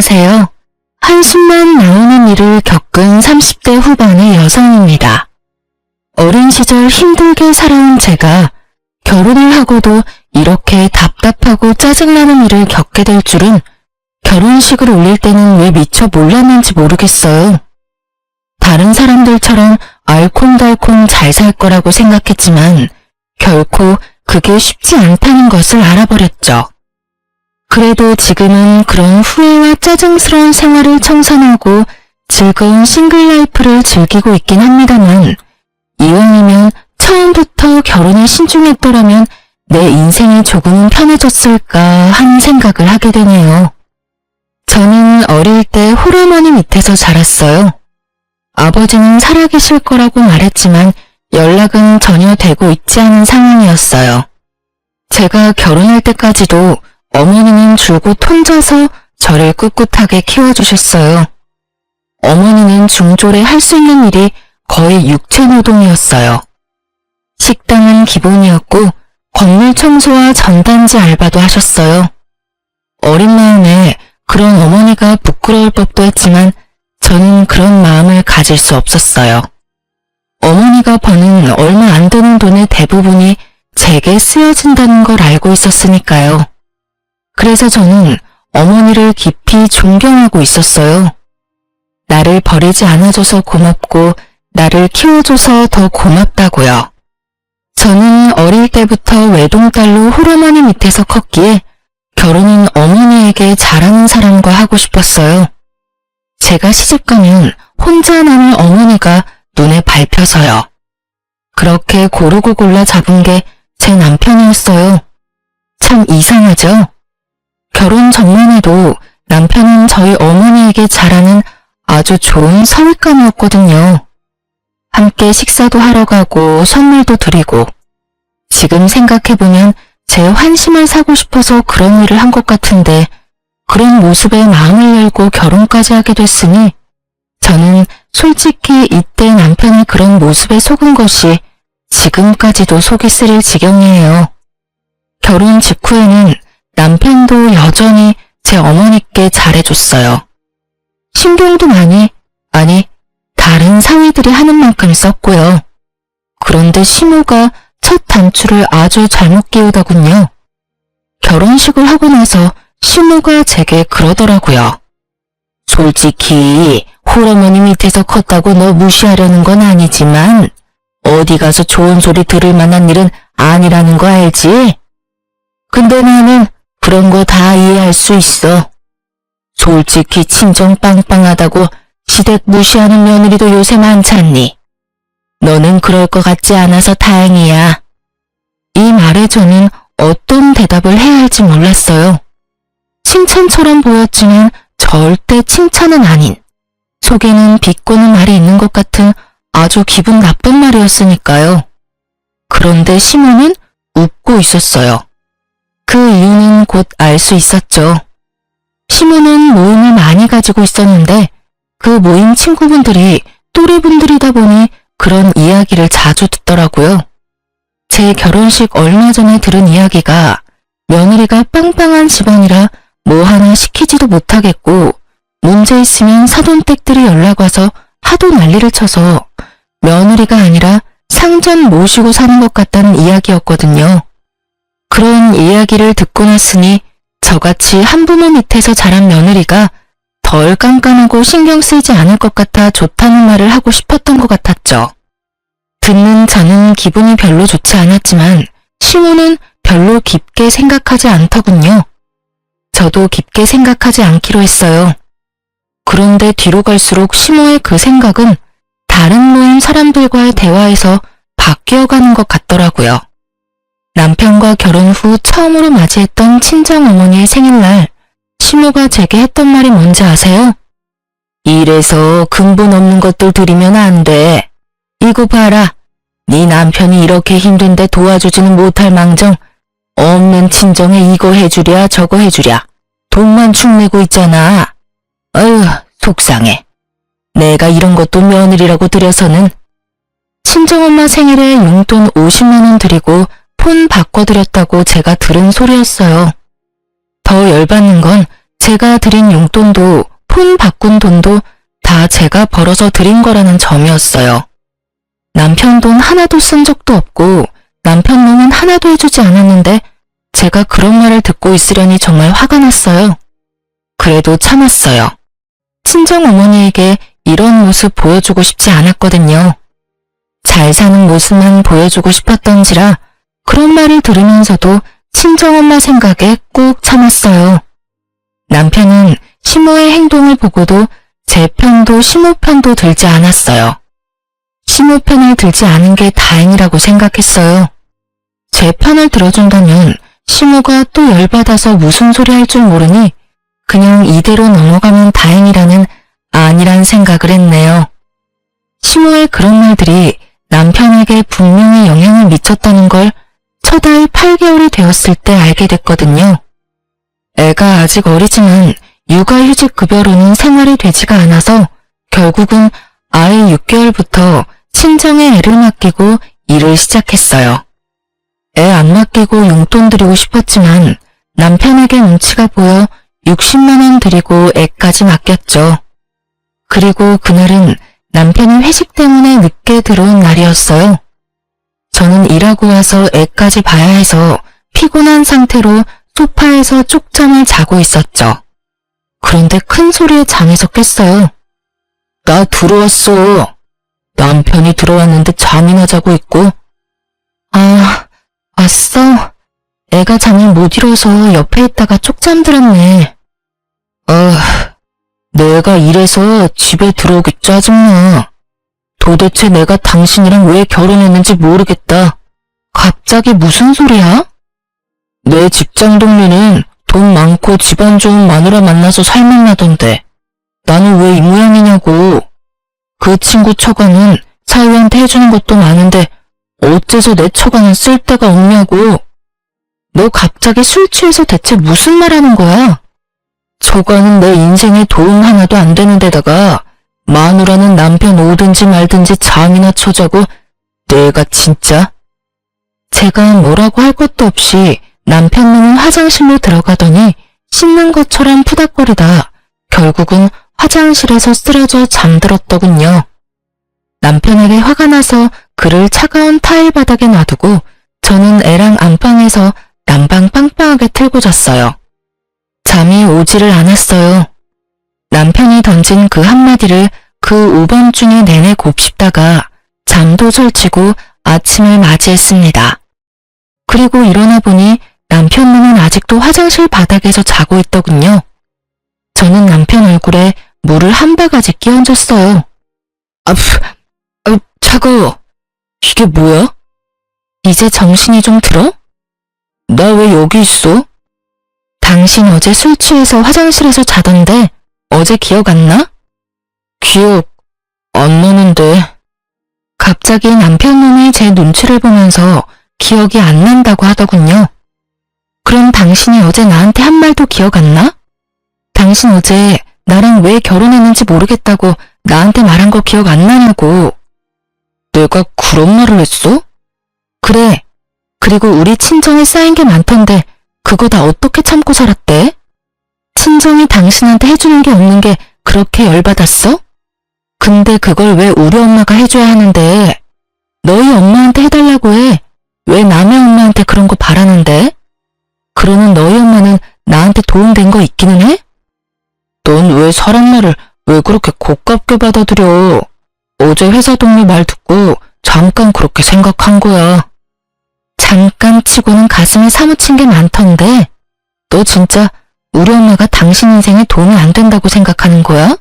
안녕하세요. 한숨만 나오는 일을 겪은 30대 후반의 여성입니다. 어린 시절 힘들게 살아온 제가 결혼을 하고도 이렇게 답답하고 짜증나는 일을 겪게 될 줄은 결혼식을 올릴 때는 왜 미처 몰랐는지 모르겠어요. 다른 사람들처럼 알콩달콩 잘 살 거라고 생각했지만 결코 그게 쉽지 않다는 것을 알아버렸죠. 그래도 지금은 그런 후회와 짜증스러운 생활을 청산하고 즐거운 싱글 라이프를 즐기고 있긴 합니다만 이왕이면 처음부터 결혼에 신중했더라면 내 인생이 조금은 편해졌을까 하는 생각을 하게 되네요. 저는 어릴 때 홀어머니 밑에서 자랐어요. 아버지는 살아계실 거라고 말했지만 연락은 전혀 되고 있지 않은 상황이었어요. 제가 결혼할 때까지도 어머니는 줄곧 혼자서 저를 꿋꿋하게 키워주셨어요. 어머니는 중졸에 할 수 있는 일이 거의 육체노동이었어요. 식당은 기본이었고 건물 청소와 전단지 알바도 하셨어요. 어린 마음에 그런 어머니가 부끄러울 법도 했지만 저는 그런 마음을 가질 수 없었어요. 어머니가 버는 얼마 안 되는 돈의 대부분이 제게 쓰여진다는 걸 알고 있었으니까요. 그래서 저는 어머니를 깊이 존경하고 있었어요. 나를 버리지 않아줘서 고맙고 나를 키워줘서 더 고맙다고요. 저는 어릴 때부터 외동딸로 홀어머니 밑에서 컸기에 결혼은 어머니에게 잘하는 사람과 하고 싶었어요. 제가 시집가면 혼자 남을 어머니가 눈에 밟혀서요. 그렇게 고르고 골라 잡은 게 제 남편이었어요. 참 이상하죠? 결혼 전만 해도 남편은 저희 어머니에게 잘하는 아주 좋은 서윗감이었거든요. 함께 식사도 하러 가고 선물도 드리고 지금 생각해보면 제 환심을 사고 싶어서 그런 일을 한 것 같은데 그런 모습에 마음을 열고 결혼까지 하게 됐으니 저는 솔직히 이때 남편이 그런 모습에 속은 것이 지금까지도 속이 쓰릴 지경이에요. 결혼 직후에는 남편도 여전히 제 어머니께 잘해줬어요. 신경도 많이, 아니 다른 사위들이 하는 만큼 썼고요. 그런데 시모가 첫 단추를 아주 잘못 끼우더군요. 결혼식을 하고 나서 시모가 제게 그러더라고요. 솔직히 홀어머니 밑에서 컸다고 너 무시하려는 건 아니지만 어디 가서 좋은 소리 들을 만한 일은 아니라는 거 알지? 근데 나는 그런 거 다 이해할 수 있어. 솔직히 친정 빵빵하다고 시댁 무시하는 며느리도 요새 많잖니. 너는 그럴 것 같지 않아서 다행이야. 이 말에 저는 어떤 대답을 해야 할지 몰랐어요. 칭찬처럼 보였지만 절대 칭찬은 아닌, 속에는 비꼬는 말이 있는 것 같은 아주 기분 나쁜 말이었으니까요. 그런데 시모는 웃고 있었어요. 그 이유는 곧 알 수 있었죠. 시모는 모임을 많이 가지고 있었는데 그 모임 친구분들이 또래분들이다 보니 그런 이야기를 자주 듣더라고요. 제 결혼식 얼마 전에 들은 이야기가 며느리가 빵빵한 집안이라 뭐 하나 시키지도 못하겠고 문제 있으면 사돈댁들이 연락와서 하도 난리를 쳐서 며느리가 아니라 상전 모시고 사는 것 같다는 이야기였거든요. 그런 이야기를 듣고 났으니 저같이 한부모 밑에서 자란 며느리가 덜 깐깐하고 신경 쓰이지 않을 것 같아 좋다는 말을 하고 싶었던 것 같았죠. 듣는 저는 기분이 별로 좋지 않았지만 시모는 별로 깊게 생각하지 않더군요. 저도 깊게 생각하지 않기로 했어요. 그런데 뒤로 갈수록 시모의 그 생각은 다른 모임 사람들과의 대화에서 바뀌어가는 것 같더라고요. 남편과 결혼 후 처음으로 맞이했던 친정어머니의 생일날 시모가 제게 했던 말이 뭔지 아세요? 이래서 근본 없는 것들 드리면 안 돼. 이거 봐라. 네 남편이 이렇게 힘든데 도와주지는 못할 망정 없는 친정에 이거 해주랴 저거 해주랴 돈만 축내고 있잖아. 아유 속상해. 내가 이런 것도 며느리라고 드려서는. 친정엄마 생일에 용돈 50만 원 드리고 폰 바꿔드렸다고 제가 들은 소리였어요. 더 열받는 건 제가 드린 용돈도 폰 바꾼 돈도 다 제가 벌어서 드린 거라는 점이었어요. 남편 돈 하나도 쓴 적도 없고 남편 놈은 하나도 해주지 않았는데 제가 그런 말을 듣고 있으려니 정말 화가 났어요. 그래도 참았어요. 친정 어머니에게 이런 모습 보여주고 싶지 않았거든요. 잘 사는 모습만 보여주고 싶었던지라 그런 말을 들으면서도 친정엄마 생각에 꾹 참았어요. 남편은 시모의 행동을 보고도 제 편도 시모 편도 들지 않았어요. 시모 편을 들지 않은 게 다행이라고 생각했어요. 제 편을 들어준다면 시모가 또 열받아서 무슨 소리 할 줄 모르니 그냥 이대로 넘어가면 다행이라는 안일한 생각을 했네요. 시모의 그런 말들이 남편에게 분명히 영향을 미쳤다는 걸 첫 아이 8개월이 되었을 때 알게 됐거든요. 애가 아직 어리지만 육아휴직급여로는 생활이 되지가 않아서 결국은 아이 6개월부터 친정에 애를 맡기고 일을 시작했어요. 애 안 맡기고 용돈 드리고 싶었지만 남편에게 눈치가 보여 60만 원 드리고 애까지 맡겼죠. 그리고 그날은 남편이 회식 때문에 늦게 들어온 날이었어요. 저는 일하고 와서 애까지 봐야 해서 피곤한 상태로 소파에서 쪽잠을 자고 있었죠. 그런데 큰 소리에 잠에서 깼어요. 나 들어왔어. 남편이 들어왔는데 잠이나 자고 있고. 아, 왔어? 애가 잠을 못 이뤄서 옆에 있다가 쪽잠 들었네. 내가 이래서 집에 들어오기 짜증나. 도대체 내가 당신이랑 왜 결혼했는지 모르겠다. 갑자기 무슨 소리야? 내 직장 동료는 돈 많고 집안 좋은 마누라 만나서 살맛나던데 나는 왜 이 모양이냐고. 그 친구 처가는 사위한테 해주는 것도 많은데 어째서 내 처가는 쓸 데가 없냐고. 너 갑자기 술 취해서 대체 무슨 말 하는 거야? 처가는 내 인생에 도움 하나도 안 되는 데다가 마누라는 남편 오든지 말든지 잠이나 쳐자고. 내가 진짜. 제가 뭐라고 할 것도 없이 남편 놈은 화장실로 들어가더니 씻는 것처럼 푸닥거리다 결국은 화장실에서 쓰러져 잠들었더군요. 남편에게 화가 나서 그를 차가운 타일 바닥에 놔두고 저는 애랑 안방에서 난방 빵빵하게 틀고 잤어요. 잠이 오지를 않았어요. 남편이 던진 그 한마디를 그 오밤중에 내내 곱씹다가 잠도 설치고 아침을 맞이했습니다. 그리고 일어나 보니 남편 놈은 아직도 화장실 바닥에서 자고 있더군요. 저는 남편 얼굴에 물을 한 바가지 끼얹었어요. 차가워. 이게 뭐야? 이제 정신이 좀 들어? 나 왜 여기 있어? 당신 어제 술 취해서 화장실에서 자던데 어제 기억 안 나? 기억 안 나는데. 갑자기 남편 놈이 제 눈치를 보면서 기억이 안 난다고 하더군요. 그럼 당신이 어제 나한테 한 말도 기억 안 나? 당신 어제 나랑 왜 결혼했는지 모르겠다고 나한테 말한 거 기억 안 나냐고. 내가 그런 말을 했어? 그래. 그리고 우리 친정에 쌓인 게 많던데 그거 다 어떻게 참고 살았대? 친정이 당신한테 해주는 게 없는 게 그렇게 열받았어? 근데 그걸 왜 우리 엄마가 해줘야 하는데? 너희 엄마한테 해달라고 해. 왜 남의 엄마한테 그런 거 바라는데? 그러는 너희 엄마는 나한테 도움된 거 있기는 해? 넌 왜 사람 말을 왜 그렇게 고깝게 받아들여? 어제 회사 동료 말 듣고 잠깐 그렇게 생각한 거야. 잠깐 치고는 가슴에 사무친 게 많던데 너 진짜 우리 엄마가 당신 인생에 도움이 안 된다고 생각하는 거야?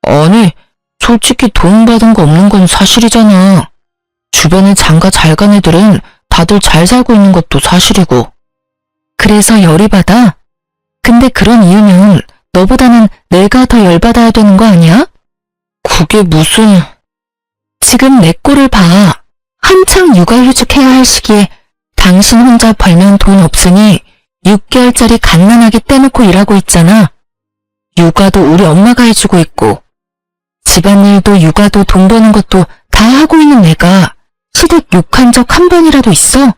아니, 솔직히 도움받은 거 없는 건 사실이잖아. 주변에 장가 잘 간 애들은 다들 잘 살고 있는 것도 사실이고. 그래서 열이 받아? 근데 그런 이유면 너보다는 내가 더 열받아야 되는 거 아니야? 그게 무슨... 지금 내 꼴을 봐. 한창 육아휴직해야 할 시기에 당신 혼자 벌면 돈 없으니 6개월짜리 갓난아기 떼놓고 일하고 있잖아. 육아도 우리 엄마가 해주고 있고 집안일도 육아도 돈 버는 것도 다 하고 있는 내가 시댁 욕한 적 한 번이라도 있어?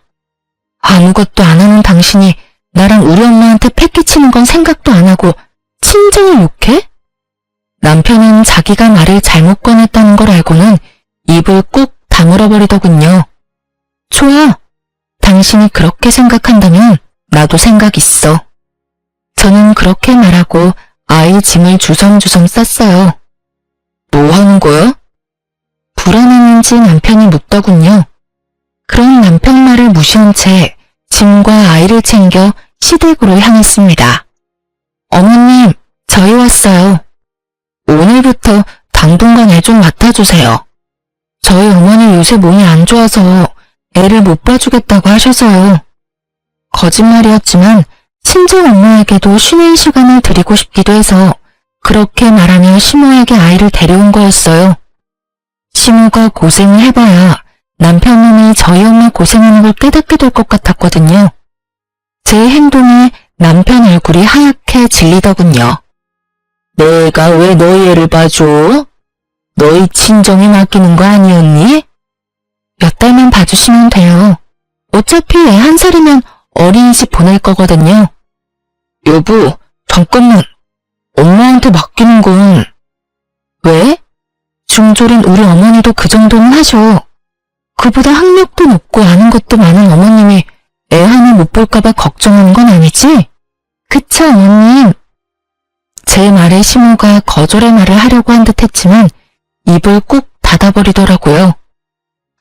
아무것도 안 하는 당신이 나랑 우리 엄마한테 패 끼치는 건 생각도 안 하고 남편을 욕해? 남편은 자기가 말을 잘못 꺼냈다는 걸 알고는 입을 꾹 다물어 버리더군요. 좋아. 당신이 그렇게 생각한다면 나도 생각 있어. 저는 그렇게 말하고 아이 짐을 주섬주섬 쌌어요. 뭐 하는 거야? 불안했는지 남편이 묻더군요. 그런 남편 말을 무시한 채 짐과 아이를 챙겨 시댁으로 향했습니다. 어머님, 저희 왔어요. 오늘부터 당분간 애 좀 맡아주세요. 저희 어머니 요새 몸이 안 좋아서 애를 못 봐주겠다고 하셔서요. 거짓말이었지만 친정 엄마에게도 쉬는 시간을 드리고 싶기도 해서 그렇게 말하며 시모에게 아이를 데려온 거였어요. 시모가 고생을 해봐야 남편 놈이 저희 엄마 고생하는 걸 깨닫게 될 것 같았거든요. 제 행동에 남편 얼굴이 하얗게 질리더군요. 내가 왜 너희 애를 봐줘? 너희 친정에 맡기는 거 아니었니? 몇 달만 봐주시면 돼요. 어차피 애 1살이면 어린이집 보낼 거거든요. 여보, 잠깐만. 엄마한테 맡기는 건... 왜? 중졸인 우리 어머니도 그 정도는 하셔. 그보다 학력도 높고 아는 것도 많은 어머님이 애 하나 못 볼까봐 걱정하는 건 아니지? 그쵸, 어머님? 제 말에 시모가 거절의 말을 하려고 한 듯 했지만 입을 꾹 닫아버리더라고요.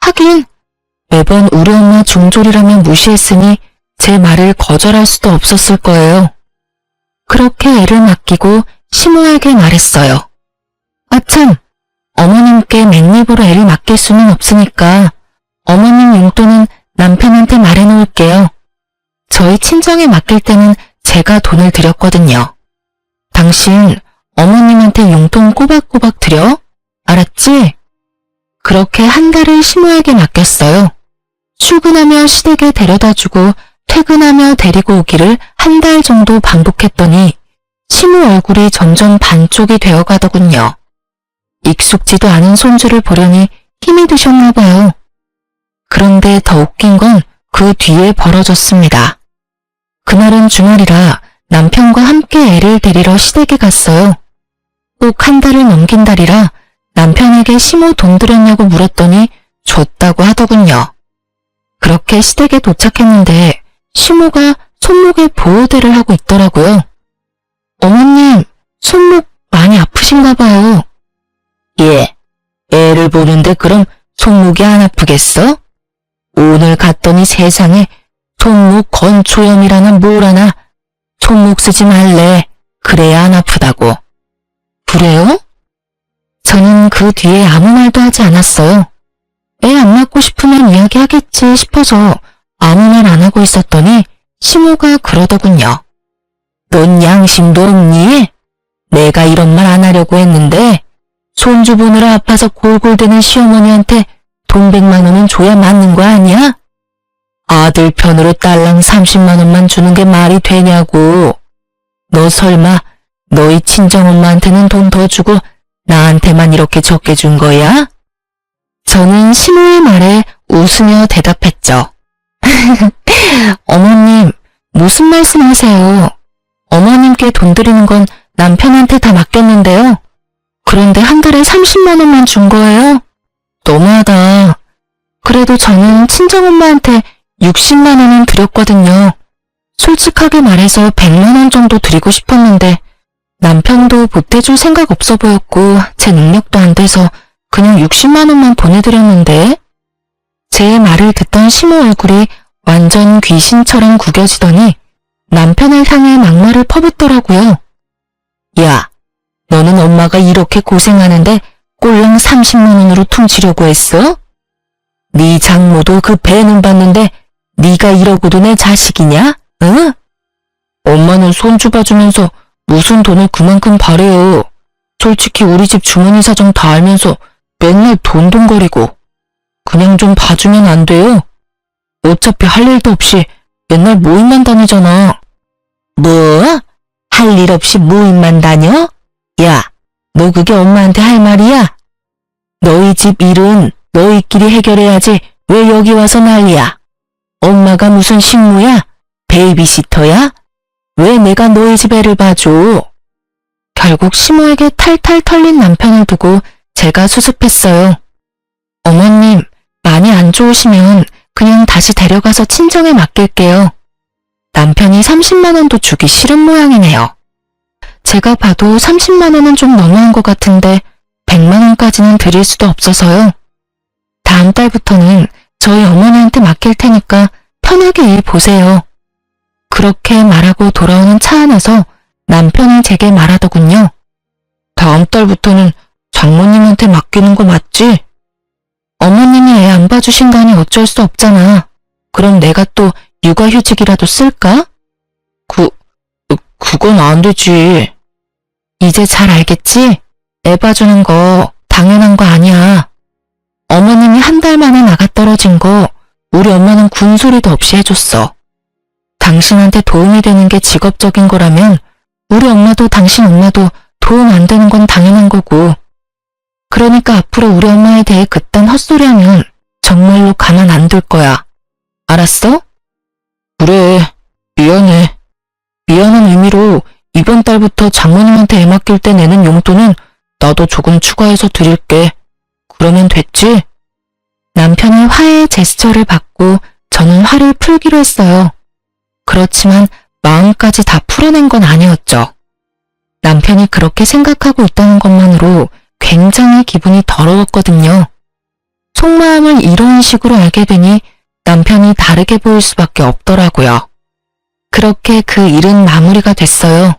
하긴 매번 우리 엄마 중졸이라면 무시했으니 제 말을 거절할 수도 없었을 거예요. 그렇게 애를 맡기고 시모에게 말했어요. 아참, 어머님께 맨입으로 애를 맡길 수는 없으니까 어머님 용돈은 남편한테 말해놓을게요. 저희 친정에 맡길 때는 제가 돈을 드렸거든요. 당신 어머님한테 용돈 꼬박꼬박 드려? 알았지? 그렇게 한 달을 시모에게 맡겼어요. 출근하며 시댁에 데려다주고 퇴근하며 데리고 오기를 한 달 정도 반복했더니 시모 얼굴이 점점 반쪽이 되어가더군요. 익숙지도 않은 손주를 보려니 힘이 드셨나 봐요. 그런데 더 웃긴 건 그 뒤에 벌어졌습니다. 그날은 주말이라 남편과 함께 애를 데리러 시댁에 갔어요. 꼭 한 달을 넘긴 달이라 남편에게 시모 돈 들였냐고 물었더니 줬다고 하더군요. 그렇게 시댁에 도착했는데 시모가 손목에 보호대를 하고 있더라고요. 어머님, 손목 많이 아프신가 봐요. 예, 애를 보는데 그럼 손목이 안 아프겠어? 오늘 갔더니 세상에 손목 건초염이라나 뭐라나. 손목 쓰지 말래. 그래야 안 아프다고. 그래요? 저는 그 뒤에 아무 말도 하지 않았어요. 애 안 낳고 싶으면 이야기하겠지 싶어서 아무 말 안 하고 있었더니 시모가 그러더군요. 넌 양심도 없니? 내가 이런 말 안 하려고 했는데 손주 보느라 아파서 골골대는 시어머니한테 돈 100만 원은 줘야 맞는 거 아니야? 아들 편으로 딸랑 30만 원만 주는 게 말이 되냐고. 너 설마 너희 친정엄마한테는 돈 더 주고 나한테만 이렇게 적게 준 거야? 저는 시모의 말에 웃으며 대답했죠. 어머님, 무슨 말씀하세요? 어머님께 돈 드리는 건 남편한테 다 맡겼는데요. 그런데 한 달에 30만 원만 준 거예요? 너무하다. 그래도 저는 친정엄마한테 60만 원은 드렸거든요. 솔직하게 말해서 100만 원 정도 드리고 싶었는데 남편도 보태줄 생각 없어 보였고 제 능력도 안 돼서 그냥 60만 원만 보내드렸는데. 제 말을 듣던 시모 얼굴이 완전 귀신처럼 구겨지더니 남편을 향해 막말을 퍼붓더라고요. 야, 너는 엄마가 이렇게 고생하는데 꼴랑 30만 원으로 퉁치려고 했어? 네 장모도 그 배는 봤는데 네가 이러고도 내 자식이냐? 응? 엄마는 손주 봐주면서 무슨 돈을 그만큼 바래요. 솔직히 우리 집 주머니 사정 다 알면서 맨날 돈돈거리고. 그냥 좀 봐주면 안 돼요? 어차피 할 일도 없이 맨날 모임만 다니잖아. 뭐? 할 일 없이 모임만 다녀? 야, 너 그게 엄마한테 할 말이야? 너희 집 일은 너희끼리 해결해야지 왜 여기 와서 난리야? 엄마가 무슨 식모야? 베이비시터야? 왜 내가 너희 집 애를 봐줘? 결국 시모에게 탈탈 털린 남편을 두고 제가 수습했어요. 어머님, 많이 안 좋으시면 그냥 다시 데려가서 친정에 맡길게요. 남편이 30만 원도 주기 싫은 모양이네요. 제가 봐도 30만 원은 좀 너무한 것 같은데 100만 원까지는 드릴 수도 없어서요. 다음 달부터는 저희 어머니한테 맡길 테니까 편하게 일 보세요. 그렇게 말하고 돌아오는 차 안에서 남편이 제게 말하더군요. 다음 달부터는 장모님한테 맡기는 거 맞지? 어머님이 애 안 봐주신다니 어쩔 수 없잖아. 그럼 내가 또 육아휴직이라도 쓸까? 그건 안 되지. 이제 잘 알겠지? 애 봐주는 거 당연한 거 아니야. 어머님이 한 달 만에 나가 떨어진 거 우리 엄마는 군소리도 없이 해줬어. 당신한테 도움이 되는 게 직업적인 거라면 우리 엄마도 당신 엄마도 도움 안 되는 건 당연한 거고. 그러니까 앞으로 우리 엄마에 대해 그딴 헛소리하면 정말로 가만 안 둘 거야. 알았어? 그래, 미안해. 미안한 의미로 이번 달부터 장모님한테 애 맡길 때 내는 용돈은 나도 조금 추가해서 드릴게. 그러면 됐지? 남편의 화해의 제스처를 받고 저는 화를 풀기로 했어요. 그렇지만 마음까지 다 풀어낸 건 아니었죠. 남편이 그렇게 생각하고 있다는 것만으로 굉장히 기분이 더러웠거든요. 속마음을 이런 식으로 알게 되니 남편이 다르게 보일 수밖에 없더라고요. 그렇게 그 일은 마무리가 됐어요.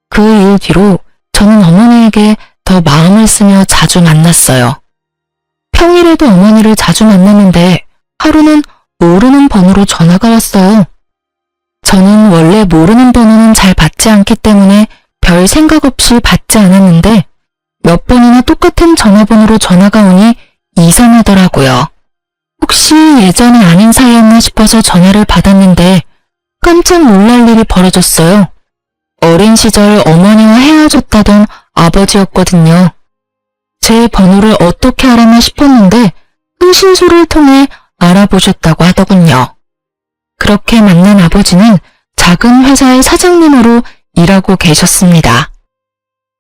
그 일 뒤로 저는 어머니에게 더 마음을 쓰며 자주 만났어요. 평일에도 어머니를 자주 만났는데 하루는 모르는 번호로 전화가 왔어요. 저는 원래 모르는 번호는 잘 받지 않기 때문에 별 생각 없이 받지 않았는데 몇 번이나 똑같은 전화번호로 전화가 오니 이상하더라고요. 혹시 예전에 아닌 사이였나 싶어서 전화를 받았는데 깜짝 놀랄 일이 벌어졌어요. 어린 시절 어머니와 헤어졌다던 아버지였거든요. 제 번호를 어떻게 알았나 싶었는데 흥신소를 통해 알아보셨다고 하더군요. 그렇게 만난 아버지는 작은 회사의 사장님으로 일하고 계셨습니다.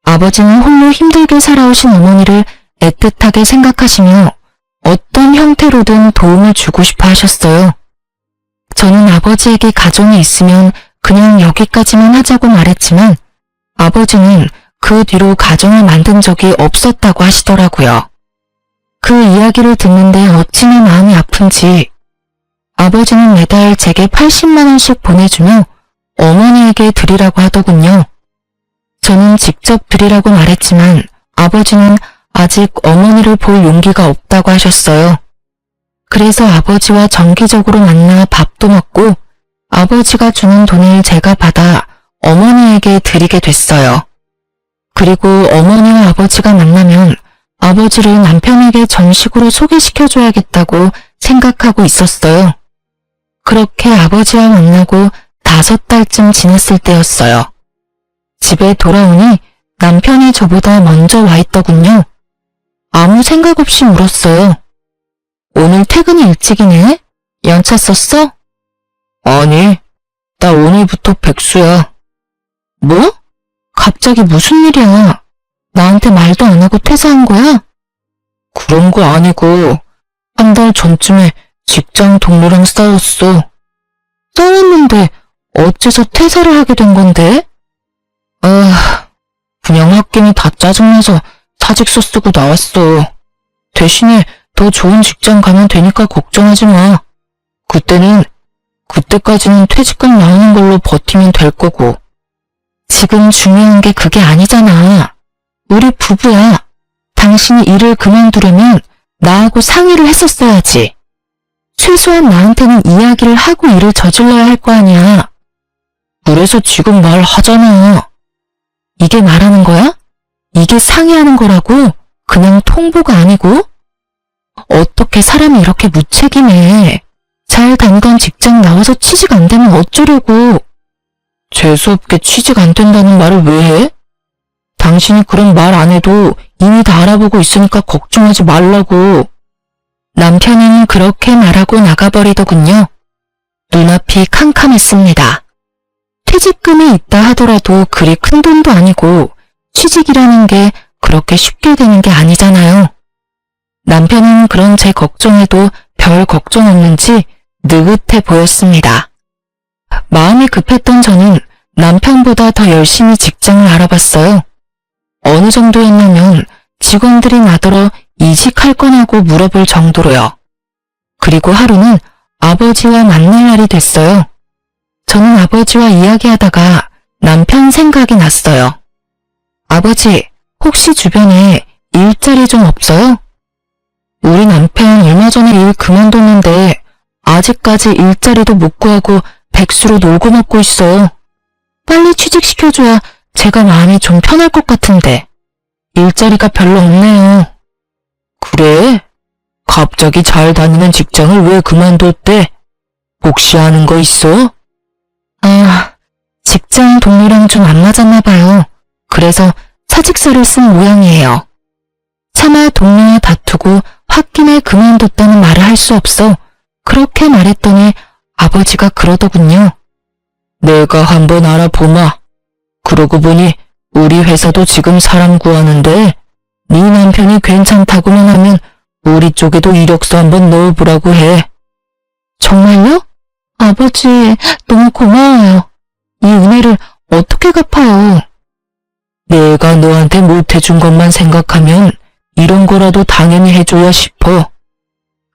아버지는 홀로 힘들게 살아오신 어머니를 애틋하게 생각하시며 어떤 형태로든 도움을 주고 싶어 하셨어요. 저는 아버지에게 가정이 있으면 그냥 여기까지만 하자고 말했지만 아버지는 그 뒤로 가정을 만든 적이 없었다고 하시더라고요. 그 이야기를 듣는데 어찌나 마음이 아픈지 아버지는 매달 제게 80만 원씩 보내주며 어머니에게 드리라고 하더군요. 저는 직접 드리라고 말했지만 아버지는 아직 어머니를 볼 용기가 없다고 하셨어요. 그래서 아버지와 정기적으로 만나 밥도 먹고 아버지가 주는 돈을 제가 받아 어머니에게 드리게 됐어요. 그리고 어머니와 아버지가 만나면 아버지를 남편에게 정식으로 소개시켜줘야겠다고 생각하고 있었어요. 그렇게 아버지와 만나고 5달쯤 지났을 때였어요. 집에 돌아오니 남편이 저보다 먼저 와 있더군요. 아무 생각 없이 물었어요. 오늘 퇴근이 일찍이네? 연차 썼어? 아니, 나 오늘부터 백수야. 뭐? 갑자기 무슨 일이야? 나한테 말도 안 하고 퇴사한 거야? 그런 거 아니고 한 달 전쯤에 직장 동료랑 싸웠어. 싸웠는데 어째서 퇴사를 하게 된 건데? 그냥 홧김에 다 짜증나서 사직서 쓰고 나왔어. 대신에 더 좋은 직장 가면 되니까 걱정하지 마. 그때까지는 퇴직금 나오는 걸로 버티면 될 거고. 지금 중요한 게 그게 아니잖아. 우리 부부야. 당신이 일을 그만두려면 나하고 상의를 했었어야지. 최소한 나한테는 이야기를 하고 일을 저질러야 할 거 아니야. 그래서 지금 말하잖아. 이게 말하는 거야? 이게 상의하는 거라고? 그냥 통보가 아니고? 어떻게 사람이 이렇게 무책임해. 잘 다니던 직장 나와서 취직 안 되면 어쩌려고. 재수없게 취직 안 된다는 말을 왜 해? 당신이 그런 말 안 해도 이미 다 알아보고 있으니까 걱정하지 말라고. 남편은 그렇게 말하고 나가버리더군요. 눈앞이 캄캄했습니다. 퇴직금이 있다 하더라도 그리 큰 돈도 아니고 취직이라는 게 그렇게 쉽게 되는 게 아니잖아요. 남편은 그런 제 걱정에도 별 걱정 없는지 느긋해 보였습니다. 마음이 급했던 저는 남편보다 더 열심히 직장을 알아봤어요. 어느 정도였냐면 직원들이 나더러 이직할 거냐고 물어볼 정도로요. 그리고 하루는 아버지와 만날 날이 됐어요. 저는 아버지와 이야기하다가 남편 생각이 났어요. 아버지, 혹시 주변에 일자리 좀 없어요? 우리 남편 얼마 전에 일 그만뒀는데 아직까지 일자리도 못 구하고 백수로 놀고 먹고 있어요. 빨리 취직시켜줘야 제가 마음이 좀 편할 것 같은데 일자리가 별로 없네요. 그래? 갑자기 잘 다니는 직장을 왜 그만뒀대? 혹시 아는 거 있어? 직장 동료랑 좀 안 맞았나 봐요. 그래서 사직서를 쓴 모양이에요. 차마 동료와 다투고 홧김에 그만뒀다는 말을 할 수 없어 그렇게 말했더니 아버지가 그러더군요. 내가 한번 알아보마. 그러고 보니 우리 회사도 지금 사람 구하는데 네 남편이 괜찮다고만 하면 우리 쪽에도 이력서 한번 넣어보라고 해. 정말요? 아버지, 너무 고마워요. 이 은혜를 어떻게 갚아요? 내가 너한테 못해준 것만 생각하면 이런 거라도 당연히 해줘야 싶어.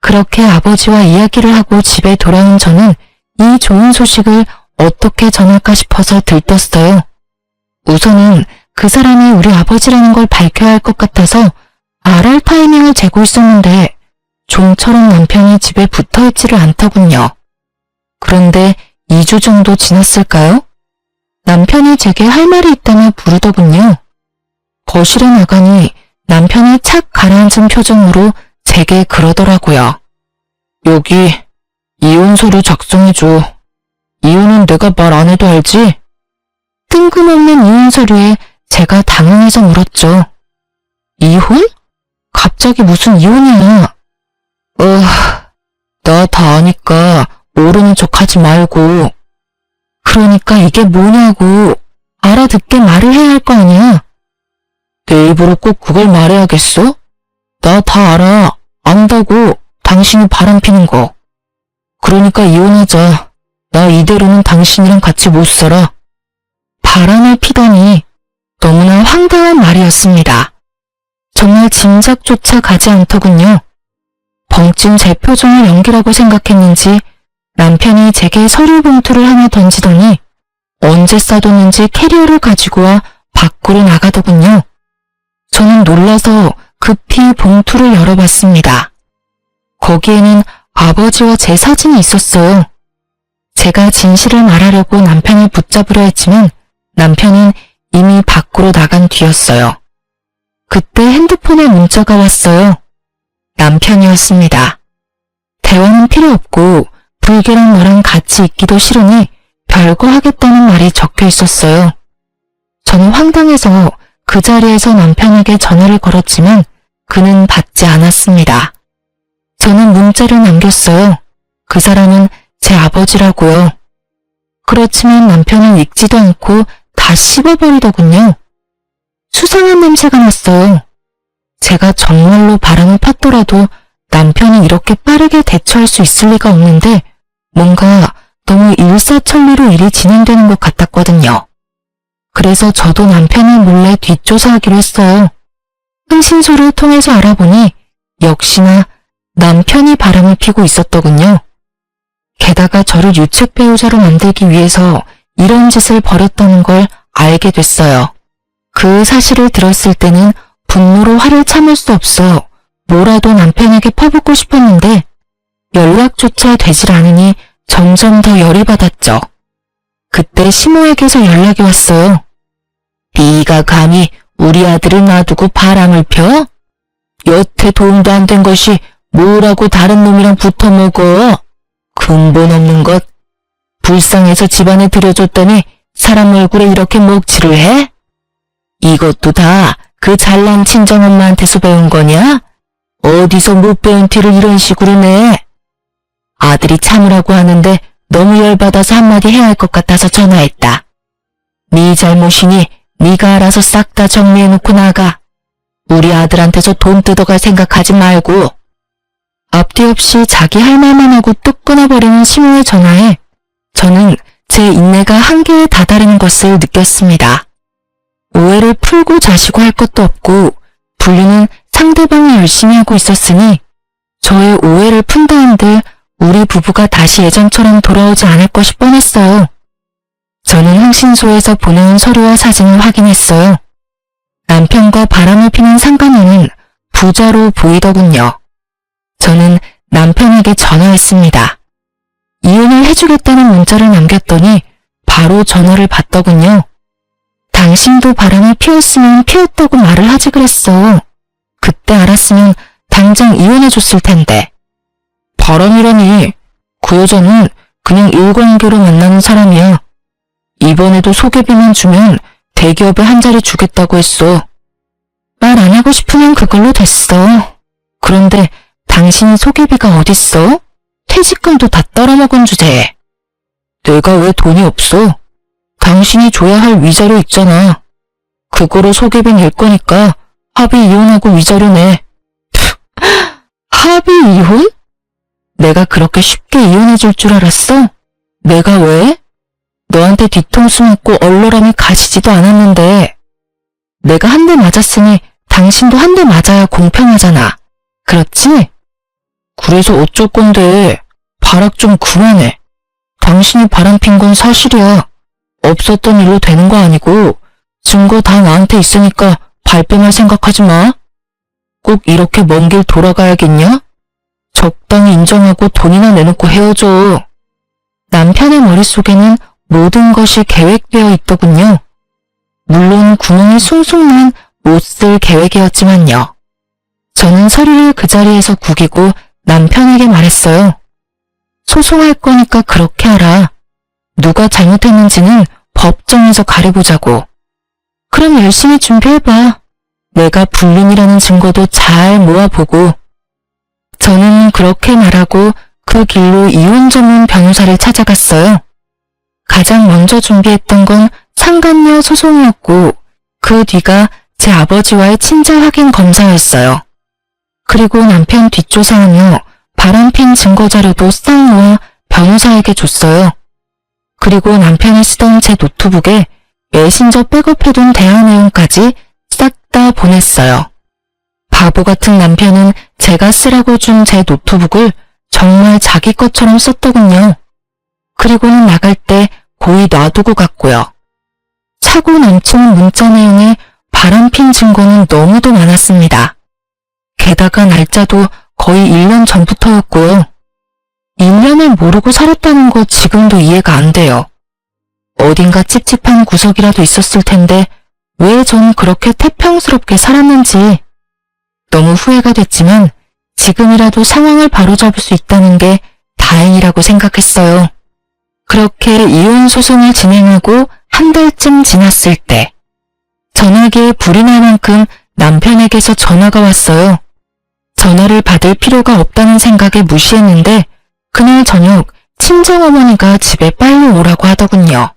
그렇게 아버지와 이야기를 하고 집에 돌아온 저는 이 좋은 소식을 어떻게 전할까 싶어서 들떴어요. 우선은 그 사람이 우리 아버지라는 걸 밝혀야 할 것 같아서 말할 타이밍을 재고 있었는데 좀처럼 남편이 집에 붙어있지를 않더군요. 그런데 2주 정도 지났을까요? 남편이 제게 할 말이 있다며 부르더군요. 거실에 나가니 남편이 착 가라앉은 표정으로 제게 그러더라고요. 여기 이혼 서류 작성해줘. 이혼은 내가 말 안 해도 알지? 뜬금없는 이혼 서류에 제가 당황해서 물었죠. 이혼? 갑자기 무슨 이혼이야? 나 다 아니까 모르는 척 하지 말고. 그러니까 이게 뭐냐고. 알아듣게 말을 해야 할 거 아니야. 내 입으로 꼭 그걸 말해야겠어? 나 다 알아. 안다고. 당신이 바람피는 거. 그러니까 이혼하자. 나 이대로는 당신이랑 같이 못 살아. 바람을 피다니 너무나 황당한 말이었습니다. 정말 짐작조차 가지 않더군요. 벙찐 제 표정을 연기라고 생각했는지 남편이 제게 서류 봉투를 하나 던지더니 언제 싸뒀는지 캐리어를 가지고 와 밖으로 나가더군요. 저는 놀라서 급히 봉투를 열어봤습니다. 거기에는 아버지와 제 사진이 있었어요. 제가 진실을 말하려고 남편을 붙잡으려 했지만 남편은 이미 밖으로 나간 뒤였어요. 그때 핸드폰에 문자가 왔어요. 남편이었습니다. 대화는 필요 없고 불길한 너랑 같이 있기도 싫으니 별거 하겠다는 말이 적혀 있었어요. 저는 황당해서 그 자리에서 남편에게 전화를 걸었지만 그는 받지 않았습니다. 저는 문자를 남겼어요. 그 사람은 제 아버지라고요. 그렇지만 남편은 읽지도 않고 다 씹어버리더군요. 수상한 냄새가 났어요. 제가 정말로 바람을 폈더라도 남편이 이렇게 빠르게 대처할 수 있을 리가 없는데 뭔가 너무 일사천리로 일이 진행되는 것 같았거든요. 그래서 저도 남편을 몰래 뒷조사하기로 했어요. 흥신소를 통해서 알아보니 역시나 남편이 바람을 피고 있었더군요. 게다가 저를 유책 배우자로 만들기 위해서 이런 짓을 벌였다는 걸 알게 됐어요. 그 사실을 들었을 때는 분노로 화를 참을 수 없어 뭐라도 남편에게 퍼붓고 싶었는데 연락조차 되질 않으니 점점 더 열이 받았죠. 그때 시모에게서 연락이 왔어요. 네가 감히 우리 아들을 놔두고 바람을 펴? 여태 도움도 안 된 것이 뭐라고 다른 놈이랑 붙어먹어? 근본 없는 것. 불쌍해서 집안에 들여줬더니 사람 얼굴에 이렇게 먹칠을 해? 이것도 다 그 잘난 친정엄마한테서 배운 거냐? 어디서 못 배운 티를 이런 식으로 내? 아들이 참으라고 하는데 너무 열받아서 한마디 해야 할 것 같아서 전화했다. 네 잘못이니 네가 알아서 싹 다 정리해놓고 나가. 우리 아들한테서 돈 뜯어갈 생각하지 말고. 앞뒤 없이 자기 할 말만 하고 뚝 끊어버리는 시모의 전화에 저는 제 인내가 한계에 다다르는 것을 느꼈습니다. 오해를 풀고 자시고 할 것도 없고 분류는 상대방이 열심히 하고 있었으니 저의 오해를 푼다 한들 우리 부부가 다시 예전처럼 돌아오지 않을 것이 뻔했어요. 저는 흥신소에서 보내온 서류와 사진을 확인했어요. 남편과 바람을 피는 상간녀는 부자로 보이더군요. 저는 남편에게 전화했습니다. 이혼을 해주겠다는 문자를 남겼더니 바로 전화를 받더군요. 당신도 바람을 피웠으면 피웠다고 말을 하지 그랬어. 그때 알았으면 당장 이혼해줬을 텐데. 바람이라니, 그 여자는 그냥 일관계로 만나는 사람이야. 이번에도 소개비만 주면 대기업에 한 자리 주겠다고 했어. 말 안 하고 싶으면 그걸로 됐어. 그런데 당신이 소개비가 어딨어? 퇴직금도 다 떨어먹은 주제에. 내가 왜 돈이 없어? 당신이 줘야 할 위자료 있잖아. 그거로 소개비 낼 거니까 합의 이혼하고 위자료 내. 합의 이혼? 내가 그렇게 쉽게 이혼해줄 줄 알았어? 내가 왜? 너한테 뒤통수 맞고 얼얼함이 가지지도 않았는데. 내가 한 대 맞았으니 당신도 한 대 맞아야 공평하잖아. 그렇지? 그래서 어쩔 건데. 발악 좀 그만해. 당신이 바람핀 건 사실이야. 없었던 일로 되는 거 아니고 증거 다 나한테 있으니까 발뺌할 생각하지 마. 꼭 이렇게 먼 길 돌아가야겠냐? 적당히 인정하고 돈이나 내놓고 헤어져. 남편의 머릿속에는 모든 것이 계획되어 있더군요. 물론 구멍이 숭숭 난 못 쓸 계획이었지만요. 저는 서류를 그 자리에서 구기고 남편에게 말했어요. 소송할 거니까 그렇게 하라. 누가 잘못했는지는 법정에서 가려보자고. 그럼 열심히 준비해봐. 내가 불륜이라는 증거도 잘 모아보고. 저는 그렇게 말하고 그 길로 이혼 전문 변호사를 찾아갔어요. 가장 먼저 준비했던 건 상간녀 소송이었고 그 뒤가 제 아버지와의 친자 확인 검사였어요. 그리고 남편 뒷조사하며 바람핀 증거자료도 싹 모아 변호사에게 줬어요. 그리고 남편이 쓰던 제 노트북에 메신저 백업해둔 대화 내용까지 싹 다 보냈어요. 바보 같은 남편은 제가 쓰라고 준 제 노트북을 정말 자기 것처럼 썼더군요. 그리고는 나갈 때 고이 놔두고 갔고요. 차고 넘치는 문자 내용에 바람핀 증거는 너무도 많았습니다. 게다가 날짜도 거의 1년 전부터였고요. 1년을 모르고 살았다는 거 지금도 이해가 안 돼요. 어딘가 찝찝한 구석이라도 있었을 텐데 왜 전 그렇게 태평스럽게 살았는지. 너무 후회가 됐지만 지금이라도 상황을 바로잡을 수 있다는 게 다행이라고 생각했어요. 그렇게 이혼 소송을 진행하고 한 달쯤 지났을 때 전화기에 불이 날 만큼 남편에게서 전화가 왔어요. 전화를 받을 필요가 없다는 생각에 무시했는데 그날 저녁 친정어머니가 집에 빨리 오라고 하더군요.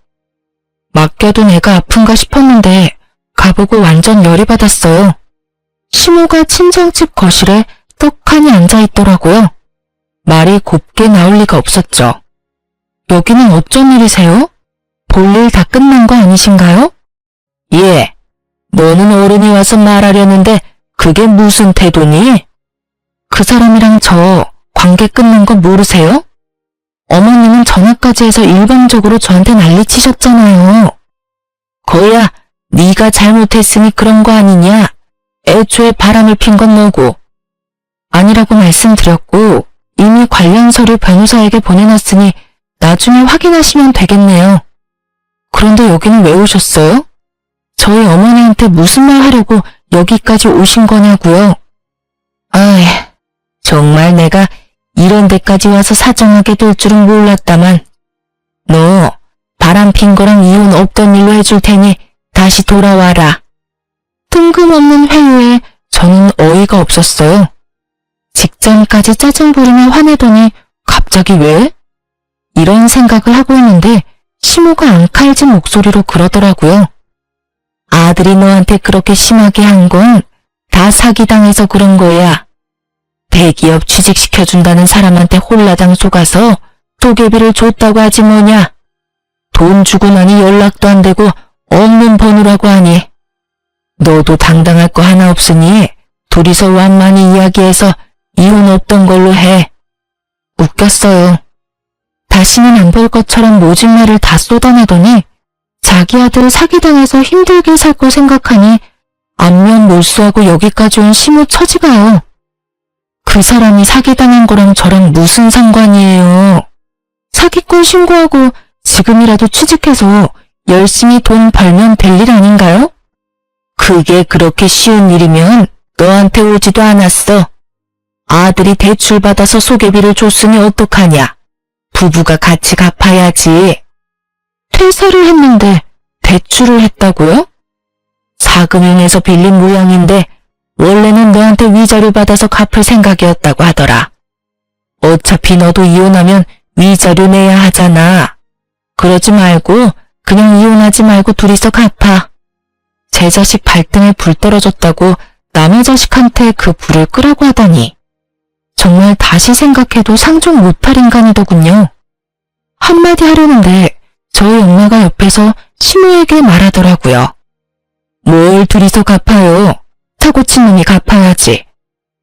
맡겨둔 애가 아픈가 싶었는데 가보고 완전 열이 받았어요. 시모가 친정집 거실에 떡하니 앉아있더라고요. 말이 곱게 나올 리가 없었죠. 여기는 어쩐 일이세요? 볼일 다 끝난 거 아니신가요? 예. 너는 어른이 와서 말하려는데 그게 무슨 태도니? 그 사람이랑 저 관계 끝난 거 모르세요? 어머님은 전화까지 해서 일방적으로 저한테 난리치셨잖아요. 거야, 네가 잘못했으니 그런 거 아니냐? 애초에 바람을 핀 건 너고. 아니라고 말씀드렸고 이미 관련 서류 변호사에게 보내놨으니 나중에 확인하시면 되겠네요. 그런데 여기는 왜 오셨어요? 저희 어머니한테 무슨 말 하려고 여기까지 오신 거냐고요? 아이, 정말 내가 이런 데까지 와서 사정하게 될 줄은 몰랐다만. 너 바람핀 거랑 이혼 없던 일로 해줄 테니 다시 돌아와라. 뜬금없는 회유에 저는 어이가 없었어요. 직전까지 짜증 부리며 화내더니 갑자기 왜? 이런 생각을 하고 있는데 시모가 앙칼진 목소리로 그러더라고요. 아들이 너한테 그렇게 심하게 한 건 다 사기당해서 그런 거야. 대기업 취직시켜준다는 사람한테 홀라당 속아서 도깨비를 줬다고 하지 뭐냐. 돈 주고 나니 연락도 안 되고 없는 번호라고 하니. 너도 당당할 거 하나 없으니 둘이서 완만히 이야기해서 이혼 없던 걸로 해. 웃겼어요. 다시는 안 볼 것처럼 모진 말을 다 쏟아내더니 자기 아들 사기당해서 힘들게 살 거 생각하니 안면 몰수하고 여기까지 온 시모 처지가요. 그 사람이 사기당한 거랑 저랑 무슨 상관이에요. 사기꾼 신고하고 지금이라도 취직해서 열심히 돈 벌면 될 일 아닌가요? 그게 그렇게 쉬운 일이면 너한테 오지도 않았어. 아들이 대출받아서 소개비를 줬으니 어떡하냐. 부부가 같이 갚아야지. 퇴사를 했는데 대출을 했다고요? 자금융에서 빌린 모양인데 원래는 너한테 위자료 받아서 갚을 생각이었다고 하더라. 어차피 너도 이혼하면 위자료 내야 하잖아. 그러지 말고 그냥 이혼하지 말고 둘이서 갚아. 제 자식 발등에 불 떨어졌다고 남의 자식한테 그 불을 끄라고 하다니. 정말 다시 생각해도 상종 못할 인간이더군요. 한마디 하려는데 저희 엄마가 옆에서 시모에게 말하더라고요. 뭘 둘이서 갚아요. 사고친 놈이 갚아야지.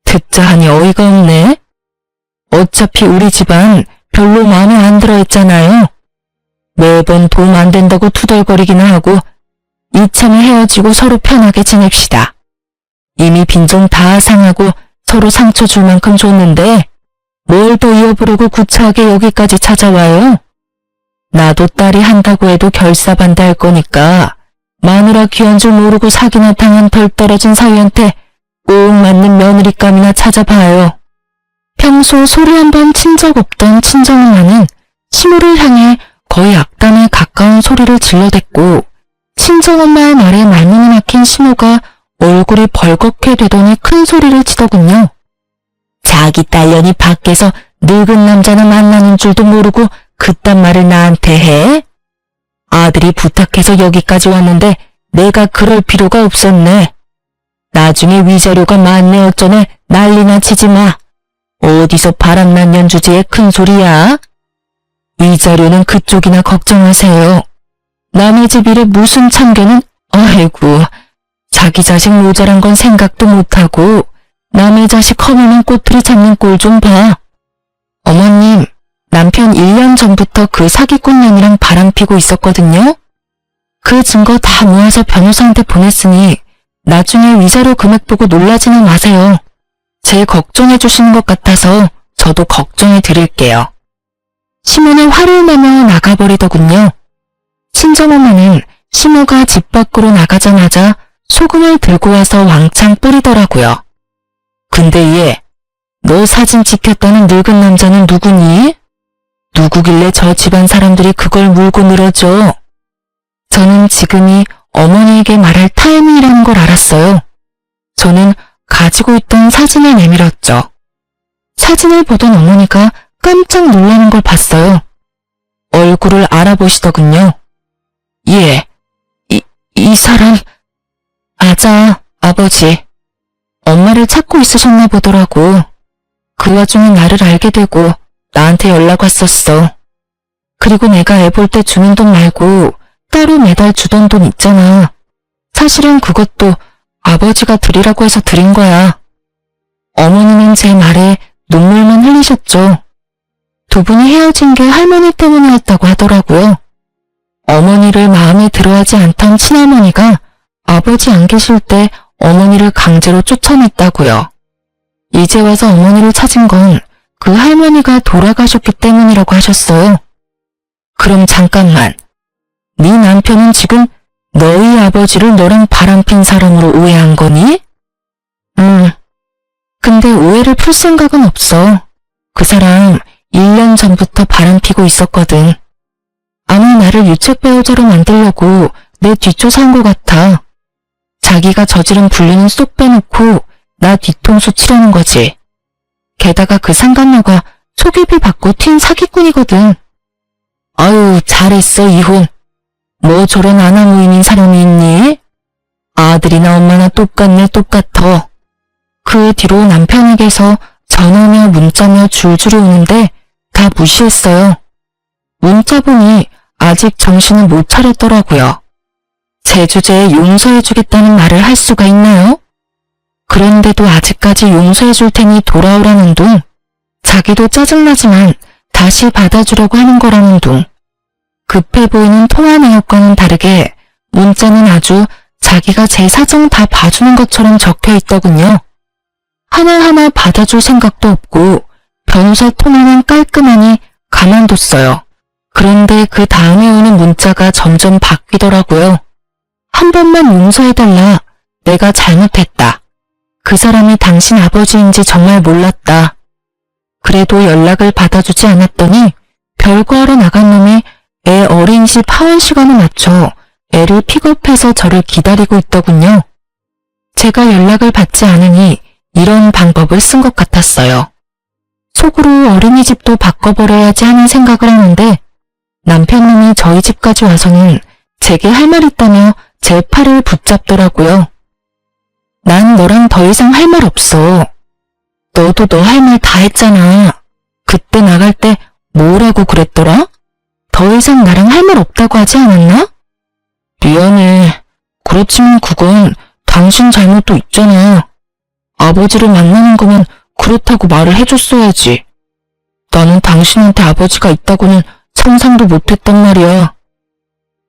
듣자 하니 어이가 없네. 어차피 우리 집안 별로 마음에 안 들어 했잖아요. 매번 도움 안 된다고 투덜거리기나 하고 이참에 헤어지고 서로 편하게 지냅시다. 이미 빈정 다 상하고 서로 상처 줄 만큼 줬는데 뭘 더 이어부르고 구차하게 여기까지 찾아와요. 나도 딸이 한다고 해도 결사반대할 거니까 마누라 귀한 줄 모르고 사기나 당한 덜 떨어진 사위한테 꼭 맞는 며느리감이나 찾아봐요. 평소 소리 한 번 친 적 없던 친정엄마는 시모를 향해 거의 악담에 가까운 소리를 질러댔고 친정엄마의 말에 말문이 막힌 시모가 얼굴이 벌겋게 되더니 큰 소리를 치더군요. 자기 딸년이 밖에서 늙은 남자나 만나는 줄도 모르고 그딴 말을 나한테 해? 아들이 부탁해서 여기까지 왔는데 내가 그럴 필요가 없었네. 나중에 위자료가 많네 어쩌네 난리나 치지 마. 어디서 바람난 연주지에 큰 소리야? 위자료는 그쪽이나 걱정하세요. 남의 집 일에 무슨 참견은 아이고 자기 자식 모자란 건 생각도 못하고 남의 자식 허무는 꼬투리 잡는 꼴 좀 봐. 어머님, 남편 1년 전부터 그 사기꾼 년이랑 바람피고 있었거든요. 그 증거 다 모아서 변호사한테 보냈으니 나중에 위자료 금액 보고 놀라지는 마세요. 제 걱정해 주시는 것 같아서 저도 걱정해 드릴게요. 시모는 화를 내며 나가버리더군요. 친정엄마는 시모가 집 밖으로 나가자마자 소금을 들고 와서 왕창 뿌리더라고요. 근데 얘, 너 사진 찍혔다는 늙은 남자는 누구니? 누구길래 저 집안 사람들이 그걸 물고 늘어져? 저는 지금이 어머니에게 말할 타이밍이라는 걸 알았어요. 저는 가지고 있던 사진을 내밀었죠. 사진을 보던 어머니가 깜짝 놀라는 걸 봤어요. 얼굴을 알아보시더군요. 예, 이 사람... 맞아, 아버지. 엄마를 찾고 있으셨나 보더라고. 그 와중에 나를 알게 되고 나한테 연락 왔었어. 그리고 내가 애 볼 때 주는 돈 말고 따로 매달 주던 돈 있잖아. 사실은 그것도 아버지가 드리라고 해서 드린 거야. 어머니는 제 말에 눈물만 흘리셨죠. 두 분이 헤어진 게 할머니 때문이었다고 하더라고요. 어머니를 마음에 들어하지 않던 친할머니가 아버지 안 계실 때 어머니를 강제로 쫓아냈다고요. 이제 와서 어머니를 찾은 건 그 할머니가 돌아가셨기 때문이라고 하셨어요. 그럼 잠깐만. 네 남편은 지금 너희 아버지를 너랑 바람핀 사람으로 오해한 거니? 근데 오해를 풀 생각은 없어. 그 사람 1년 전부터 바람피고 있었거든. 아마 나를 유책 배우자로 만들려고 내 뒷조사한 것 같아. 자기가 저지른 불륜은 쏙 빼놓고 나 뒤통수 치려는 거지. 게다가 그 상간녀가 소개비 받고 튄 사기꾼이거든. 아유, 잘했어, 이혼. 뭐 저런 아나무인인 사람이 있니? 아들이나 엄마나 똑같네 똑같어. 그 뒤로 남편에게서 전화며 문자며 줄줄이 오는데 다 무시했어요. 문자 보니 아직 정신을 못 차렸더라고요. 제 주제에 용서해주겠다는 말을 할 수가 있나요? 그런데도 아직까지 용서해줄 테니 돌아오라는 둥, 자기도 짜증나지만 다시 받아주려고 하는 거라는 둥, 급해 보이는 통화 내역과는 다르게 문자는 아주 자기가 제 사정 다 봐주는 것처럼 적혀 있더군요. 하나하나 받아줄 생각도 없고 변호사 통화는 깔끔하니 가만뒀어요. 그런데 그 다음에 오는 문자가 점점 바뀌더라고요. 한 번만 용서해달라. 내가 잘못했다. 그 사람이 당신 아버지인지 정말 몰랐다. 그래도 연락을 받아주지 않았더니 별거 하러 나간 놈이 애 어린이집 하원 시간에 맞춰 애를 픽업해서 저를 기다리고 있더군요. 제가 연락을 받지 않으니 이런 방법을 쓴 것 같았어요. 속으로 어린이집도 바꿔버려야지 하는 생각을 하는데 남편놈이 저희 집까지 와서는 제게 할 말 있다며 제 팔을 붙잡더라고요. 난 너랑 더 이상 할 말 없어. 너도 너 할 말 다 했잖아. 그때 나갈 때 뭐라고 그랬더라? 더 이상 나랑 할 말 없다고 하지 않았나? 미안해. 그렇지만 그건 당신 잘못도 있잖아. 아버지를 만나는 거면 그렇다고 말을 해줬어야지. 나는 당신한테 아버지가 있다고는 상상도 못했단 말이야.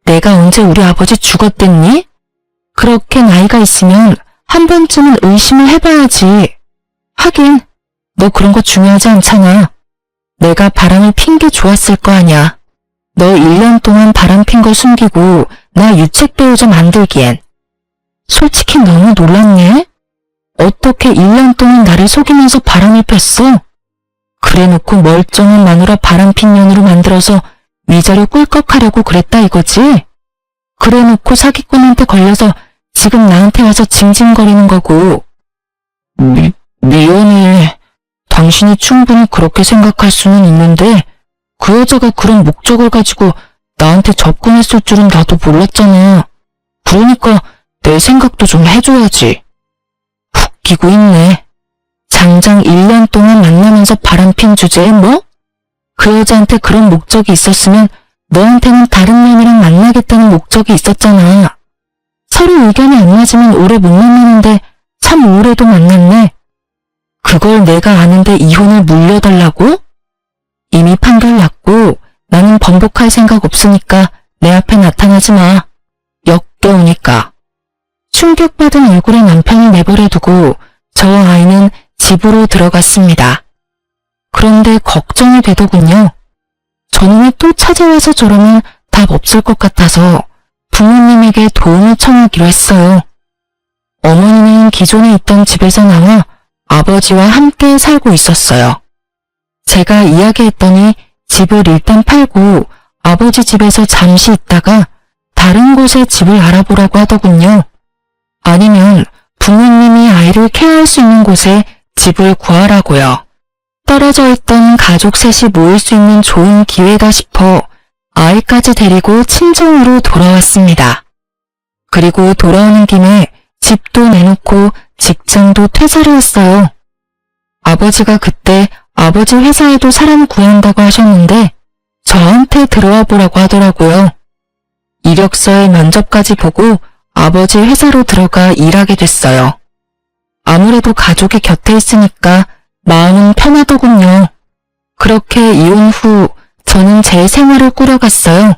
내가 언제 우리 아버지 죽었댔니? 그렇게 나이가 있으면 한 번쯤은 의심을 해봐야지. 하긴 너 그런 거 중요하지 않잖아. 내가 바람을 핀 게 좋았을 거 아냐. 너 1년 동안 바람 핀 거 숨기고 나 유책 배우자 만들기엔. 솔직히 너무 놀랐네. 어떻게 1년 동안 나를 속이면서 바람을 폈어? 그래놓고 멀쩡한 마누라 바람핀 년으로 만들어서 위자료 꿀꺽하려고 그랬다 이거지? 그래놓고 사기꾼한테 걸려서 지금 나한테 와서 징징거리는 거고. 미안해. 당신이 충분히 그렇게 생각할 수는 있는데 그 여자가 그런 목적을 가지고 나한테 접근했을 줄은 나도 몰랐잖아. 그러니까 내 생각도 좀 해줘야지. 웃기고 있네. 장장 1년 동안 만나면서 바람핀 주제에 뭐? 그 여자한테 그런 목적이 있었으면 너한테는 다른 놈이랑 만나겠다는 목적이 있었잖아. 서로 의견이 안 맞으면 오래 못 만나는데 참 오래도 만났네. 그걸 내가 아는데 이혼을 물려달라고? 이미 판결 났고 나는 번복할 생각 없으니까 내 앞에 나타나지 마. 역겨우니까. 충격받은 얼굴의 남편을 내버려두고 저와 아이는 집으로 들어갔습니다. 그런데 걱정이 되더군요. 저놈이 또 찾아와서 저러면 답 없을 것 같아서 부모님에게 도움을 청하기로 했어요. 어머니는 기존에 있던 집에서 나와 아버지와 함께 살고 있었어요. 제가 이야기했더니 집을 일단 팔고 아버지 집에서 잠시 있다가 다른 곳에 집을 알아보라고 하더군요. 아니면 부모님이 아이를 케어할 수 있는 곳에 집을 구하라고요. 떨어져 있던 가족 셋이 모일 수 있는 좋은 기회다 싶어 아이까지 데리고 친정으로 돌아왔습니다. 그리고 돌아오는 김에 집도 내놓고 직장도 퇴사를 했어요. 아버지가 그때 아버지 회사에도 사람 구한다고 하셨는데 저한테 들어와 보라고 하더라고요. 이력서에 면접까지 보고 아버지 회사로 들어가 일하게 됐어요. 아무래도 가족이 곁에 있으니까 마음은 편하더군요. 그렇게 이혼 후 저는 제 생활을 꾸려갔어요.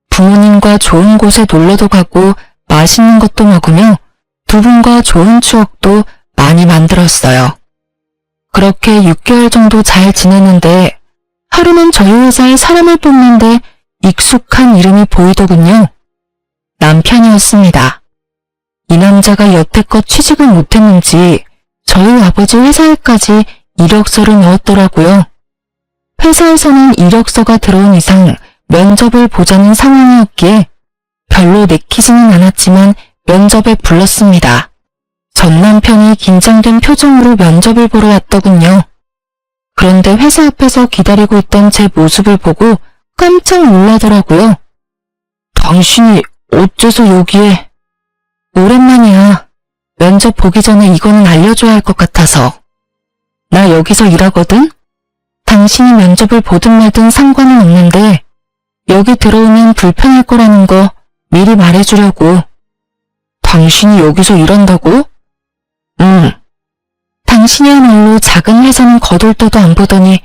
부모님과 좋은 곳에 놀러도 가고 맛있는 것도 먹으며 두 분과 좋은 추억도 많이 만들었어요. 그렇게 6개월 정도 잘 지냈는데 하루는 저희 회사에 사람을 뽑는데 익숙한 이름이 보이더군요. 남편이었습니다. 이 남자가 여태껏 취직을 못했는지 저희 아버지 회사에까지 이력서를 넣었더라고요. 회사에서는 이력서가 들어온 이상 면접을 보자는 상황이었기에 별로 내키지는 않았지만 면접에 불렀습니다. 전 남편이 긴장된 표정으로 면접을 보러 왔더군요. 그런데 회사 앞에서 기다리고 있던 제 모습을 보고 깜짝 놀라더라고요. 당신이 어째서 여기에? 오랜만이야. 면접 보기 전에 이거는 알려줘야 할 것 같아서. 나 여기서 일하거든? 당신이 면접을 보든 말든 상관은 없는데 여기 들어오면 불편할 거라는 거 미리 말해주려고. 당신이 여기서 일한다고? 응. 당신이야말로 작은 회사는 거들떠도 안 보더니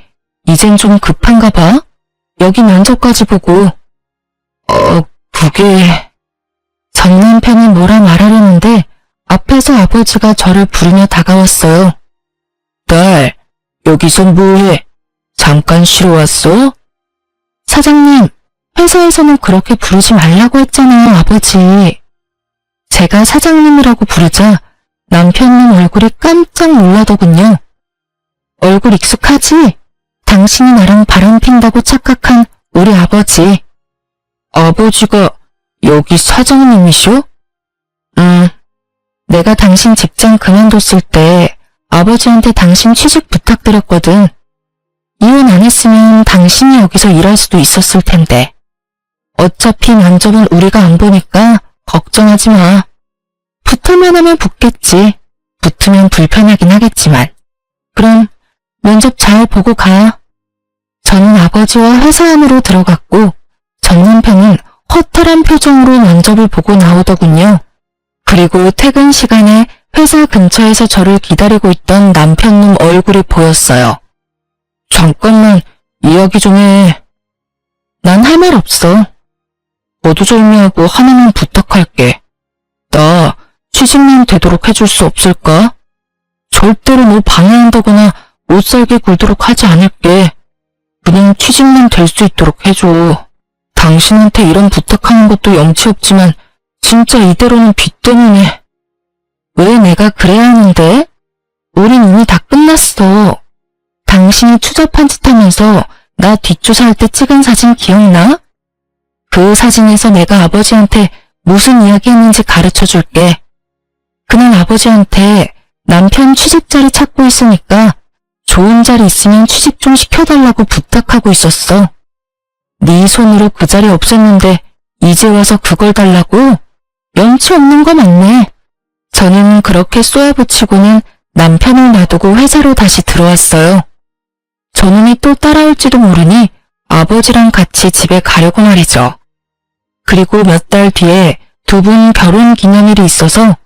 이젠 좀 급한가 봐? 여기 면접까지 보고. 그게... 전 남편이 뭐라 말하려는데 앞에서 아버지가 저를 부르며 다가왔어요. 딸, 여기서 뭐해? 잠깐 쉬러 왔어? 사장님, 회사에서는 그렇게 부르지 말라고 했잖아요, 아버지. 제가 사장님이라고 부르자 남편님 얼굴이 깜짝 놀라더군요. 얼굴 익숙하지? 당신이 나랑 바람 핀다고 착각한 우리 아버지. 아버지가 여기 사장님이셔? 내가 당신 직장 그만뒀을 때 아버지한테 당신 취직 부탁드렸거든. 이혼 안 했으면 당신이 여기서 일할 수도 있었을 텐데. 어차피 면접은 우리가 안 보니까 걱정하지 마. 붙을만 하면 붙겠지. 붙으면 불편하긴 하겠지만. 그럼 면접 잘 보고 가. 저는 아버지와 회사 안으로 들어갔고 전 남편은 허탈한 표정으로 면접을 보고 나오더군요. 그리고 퇴근 시간에 회사 근처에서 저를 기다리고 있던 남편놈 얼굴이 보였어요. 잠깐만 이야기 좀 해. 난 할 말 없어. 어두절미하고 하나만 부탁할게. 나 취직만 되도록 해줄 수 없을까? 절대로 너 방해한다거나 못살게 굴도록 하지 않을게. 그냥 취직만 될 수 있도록 해줘. 당신한테 이런 부탁하는 것도 염치 없지만 진짜 이대로는 빚 때문에. 왜 내가 그래야 하는데? 우린 이미 다 끝났어. 당신이 추잡한 짓 하면서 나 뒷조사할 때 찍은 사진 기억나? 그 사진에서 내가 아버지한테 무슨 이야기 했는지 가르쳐 줄게. 그날 아버지한테 남편 취직 자리 찾고 있으니까 좋은 자리 있으면 취직 좀 시켜달라고 부탁하고 있었어. 네 손으로 그 자리 없앴는데 이제 와서 그걸 달라고? 염치 없는 거 맞네. 저는 그렇게 쏘아붙이고는 남편을 놔두고 회사로 다시 들어왔어요. 저놈이 또 따라올지도 모르니 아버지랑 같이 집에 가려고 말이죠. 그리고 몇 달 뒤에 두 분 결혼 기념일이 있어서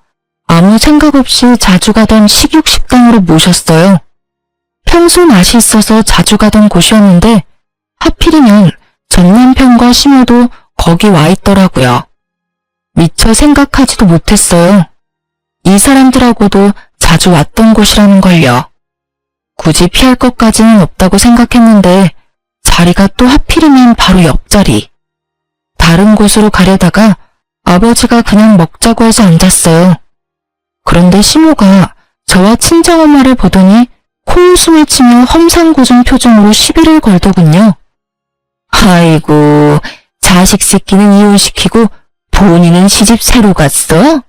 아무 생각 없이 자주 가던 식육식당으로 모셨어요. 평소 맛이 있어서 자주 가던 곳이었는데 하필이면 전 남편과 시모도 거기 와 있더라고요. 미처 생각하지도 못했어요. 이 사람들하고도 자주 왔던 곳이라는 걸요. 굳이 피할 것까지는 없다고 생각했는데 자리가 또 하필이면 바로 옆자리. 다른 곳으로 가려다가 아버지가 그냥 먹자고 해서 앉았어요. 그런데 시모가 저와 친정엄마를 보더니 코웃음을 치며 험상궂은 표정으로 시비를 걸더군요. 아이고, 자식 새끼는 이혼시키고 본인은 시집 새로 갔어?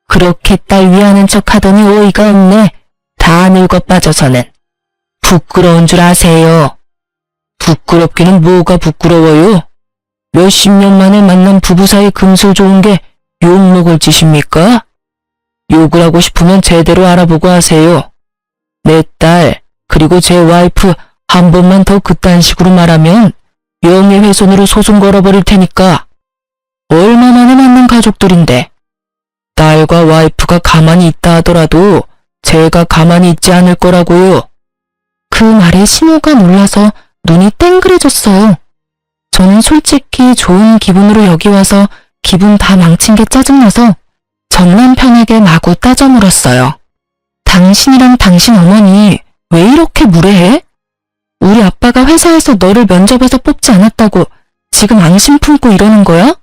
그렇게 딸 위하는 척 하더니 어이가 없네. 다 늙어 빠져서는. 부끄러운 줄 아세요? 부끄럽기는 뭐가 부끄러워요? 몇십 년 만에 만난 부부 사이 금슬 좋은 게 욕먹을 짓입니까? 욕을 하고 싶으면 제대로 알아보고 하세요. 내 딸, 그리고 제 와이프 한 번만 더 그딴 식으로 말하면 명예훼손으로 소송 걸어버릴 테니까. 얼마 만에 만난 가족들인데 딸과 와이프가 가만히 있다 하더라도 제가 가만히 있지 않을 거라고요. 그 말에 시모가 놀라서 눈이 땡그레졌어요. 저는 솔직히 좋은 기분으로 여기 와서 기분 다 망친 게 짜증나서 전 남편에게 마구 따져 물었어요. 당신이랑 당신 어머니 왜 이렇게 무례해? 우리 아빠가 회사에서 너를 면접에서 뽑지 않았다고 지금 앙심 품고 이러는 거야?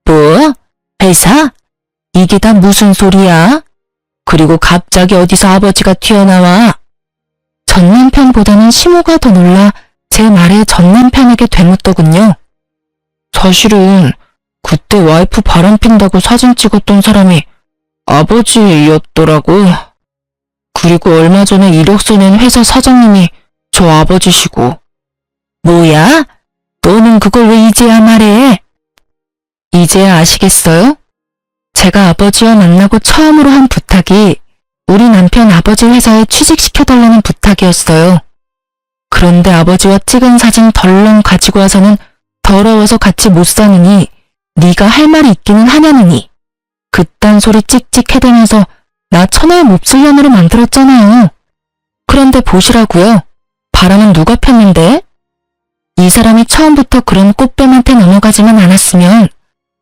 뭐? 회사? 이게 다 무슨 소리야? 그리고 갑자기 어디서 아버지가 튀어나와? 전 남편보다는 시모가 더 놀라 제 말에 전 남편에게 되묻더군요. 사실은 그때 와이프 바람핀다고 사진 찍었던 사람이 아버지였더라고. 그리고 얼마 전에 이력서 낸 회사 사장님이 저 아버지시고. 뭐야? 너는 그걸 왜 이제야 말해? 이제야 아시겠어요? 제가 아버지와 만나고 처음으로 한 부탁이 우리 남편 아버지 회사에 취직시켜달라는 부탁이었어요. 그런데 아버지와 찍은 사진 덜렁 가지고 와서는 더러워서 같이 못 사느니 네가 할 말이 있기는 하냐느니 그딴 소리 찍찍 해대면서 나 천하의 몹쓸 년으로 만들었잖아요. 그런데 보시라고요. 바람은 누가 폈는데? 이 사람이 처음부터 그런 꽃뱀한테 넘어가지만 않았으면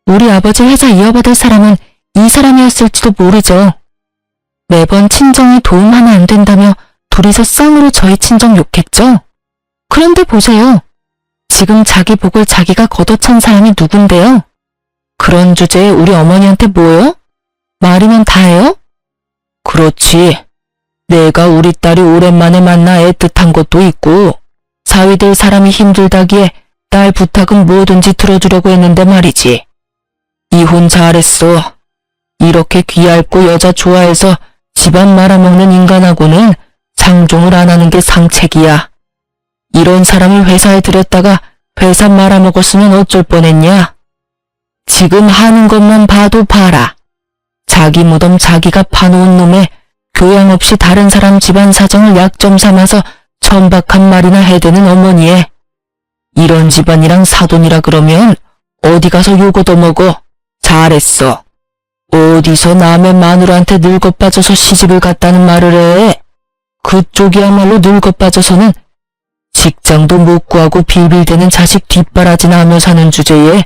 우리 아버지 회사 이어받을 사람은 이 사람이었을지도 모르죠. 매번 친정이 도움 하나 안 된다며 둘이서 쌍으로 저희 친정 욕했죠? 그런데 보세요. 지금 자기 복을 자기가 걷어찬 사람이 누군데요? 그런 주제에 우리 어머니한테 뭐요? 말이면 다해요? 그렇지. 내가 우리 딸이 오랜만에 만나 애틋한 것도 있고 사위 될 사람이 힘들다기에 딸 부탁은 뭐든지 들어주려고 했는데 말이지. 이혼 잘했어. 이렇게 귀얇고 여자 좋아해서 집안 말아먹는 인간하고는 상종을 안 하는 게 상책이야. 이런 사람을 회사에 들였다가 회사 말아먹었으면 어쩔 뻔했냐? 지금 하는 것만 봐도 봐라. 자기 무덤 자기가 파놓은 놈에 교양 없이 다른 사람 집안 사정을 약점 삼아서 천박한 말이나 해대는 어머니에 이런 집안이랑 사돈이라 그러면 어디 가서 욕 얻어먹어. 잘했어. 어디서 남의 마누라한테 늙어 빠져서 시집을 갔다는 말을 해. 그쪽이야말로 늙어 빠져서는 직장도 못 구하고 빌빌대는 자식 뒷바라지나 하며 사는 주제에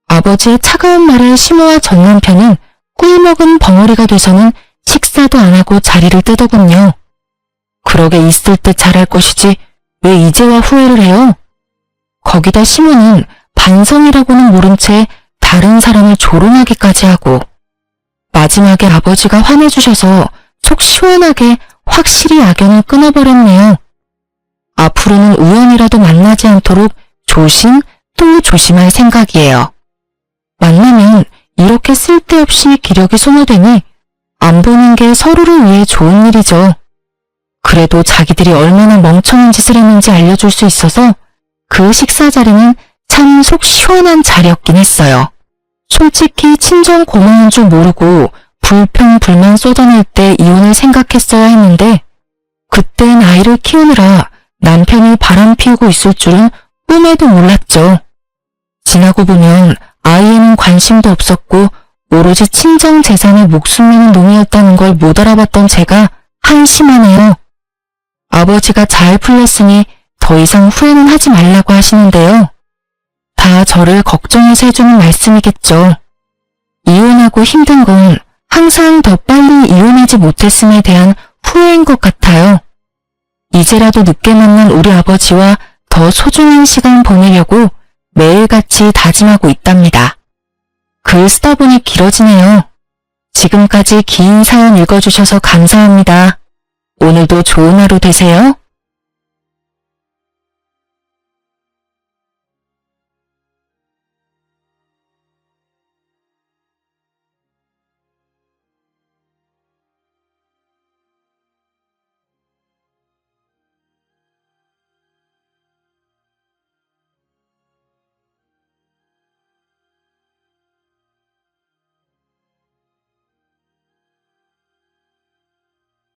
아버지의 차가운 말에 심호와 전 남편은 꿀먹은 벙어리가 돼서는 식사도 안 하고 자리를 뜨더군요. 그러게 있을 때 잘할 것이지 왜 이제와 후회를 해요? 거기다 심호는 반성이라고는 모른 채 다른 사람을 조롱하기까지 하고 마지막에 아버지가 화내주셔서 속 시원하게 확실히 악연을 끊어버렸네요. 앞으로는 우연이라도 만나지 않도록 조심 또 조심할 생각이에요. 만나면 이렇게 쓸데없이 기력이 소모되니 안 보는 게 서로를 위해 좋은 일이죠. 그래도 자기들이 얼마나 멍청한 짓을 했는지 알려줄 수 있어서 그 식사 자리는 참 속 시원한 자리였긴 했어요. 솔직히 친정 고마운 줄 모르고 불평불만 쏟아낼 때 이혼을 생각했어야 했는데 그땐 아이를 키우느라 남편이 바람 피우고 있을 줄은 꿈에도 몰랐죠. 지나고 보면 아이에는 관심도 없었고 오로지 친정 재산에 목숨 매는 놈이었다는 걸 못 알아봤던 제가 한심하네요. 아버지가 잘 풀렸으니 더 이상 후회는 하지 말라고 하시는데요. 다 저를 걱정해서 해주는 말씀이겠죠. 이혼하고 힘든 건 항상 더 빨리 이혼하지 못했음에 대한 후회인 것 같아요. 이제라도 늦게 만난 우리 아버지와 더 소중한 시간 보내려고 매일같이 다짐하고 있답니다. 글 쓰다 보니 길어지네요. 지금까지 긴 사연 읽어주셔서 감사합니다. 오늘도 좋은 하루 되세요.